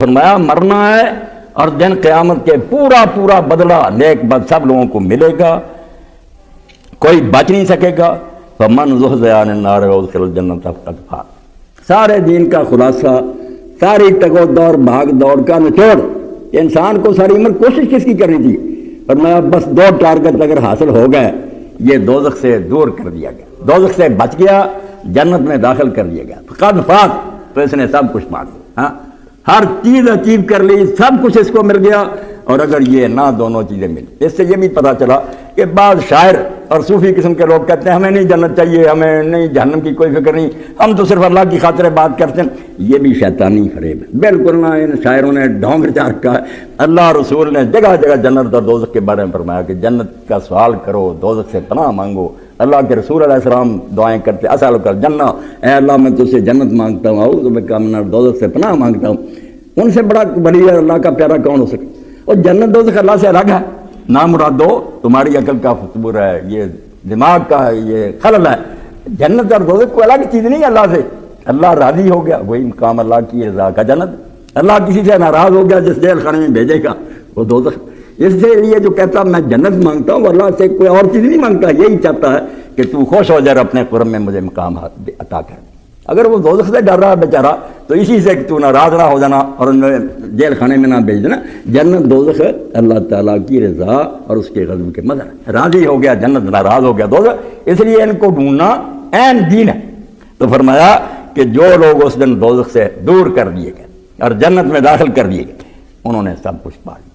فرمایا مرنا ہے اور دن قیامت کے پورا پورا بدلہ نیک بد سب لوگوں کو ملے گا، کوئی بچ نہیں سکے گا۔ فمن زحزح عن النار وادخل الجنۃ فقد فاز۔ سارے دین کا خلاصہ، ساری ٹگو دوڑ بھاگ دوڑ کا نچوڑ، انسان کو ساری عمر کوشش کس کی کرنی تھی؟ فرمایا بس 2 ٹارگٹ اگر حاصل ہو گئے، یہ دوزخ سے دور کر دیا گیا، دوزخ سے بچ گیا، جنت میں داخل کر دیا گیا، فقد فاز، تو اس نے سب کچھ پا لیا۔ ہاں، ہر چیز اچیو کر لی، سب کچھ اس کو مل گیا۔ اور اگر یہ نہ دونوں چیزیں ملی، اس سے یہ بھی پتا چلا کہ بعض شاعر اور صوفی قسم کے لوگ کہتے ہیں ہمیں نہیں جنت چاہیے، ہمیں نہیں جہنم کی کوئی فکر نہیں، ہم تو صرف اللہ کی خاطر بات کرتے ہیں، یہ بھی شیطانی فریب ہے۔ بالکل نہ، ان شاعروں نے ڈھونگ رچا رکھا ہے۔ اللہ رسول نے جگہ جگہ جنت اور دوزخ کے بارے میں فرمایا کہ جنت کا سوال کرو، دوزخ سے پناہ مانگو۔ اللہ کے رسول علیہ السلام دعائیں کرتے، اسألک الجنہ، اے اللہ میں تجھ سے جنت مانگتا ہوں، اعوذ بک من النار، دوزخ سے پناہ مانگتا ہوں۔ ان سے بڑا ولی اللہ کا پیارا کون ہو سکے؟ اور جنت دوزخ اللہ سے الگ ہے، نام مراد ہو تمہاری عقل کا تصور ہے، یہ دماغ کا ہے، یہ خلل ہے۔ جنت اور دوزخ کوئی الگ چیز نہیں اللہ سے، اللہ راضی ہو گیا، وہی مقام اللہ کی رضا کا جنت۔ اللہ کسی سے ناراض ہو گیا، جس جیل خانے میں بھیجے گا وہ دوزخ۔ اس سے یہ جو کہتا میں جنت مانگتا ہوں، اللہ سے کوئی اور چیز نہیں مانگتا، یہی چاہتا ہے کہ تو خوش ہو جائے، اپنے قرب میں مجھے مقام عطا کر۔ اگر وہ دوزخ سے ڈر رہا ہے بیچارہ، تو اسی سے کہ تو ناراض نہ ہو جانا اور جیل خانے میں نہ بھیج دینا۔ جنت دوزخ اللہ تعالیٰ کی رضا اور اس کے غضب کے مظہر ہے۔ راضی ہو گیا جنت، ناراض ہو گیا دوزخ، اس لیے ان کو ڈھونڈنا عین دین ہے۔ تو فرمایا کہ جو لوگ اس دن دوزخ سے دور کر دیے گئے اور جنت میں داخل کر دیے گئے، انہوں نے سب کچھ پا لیا۔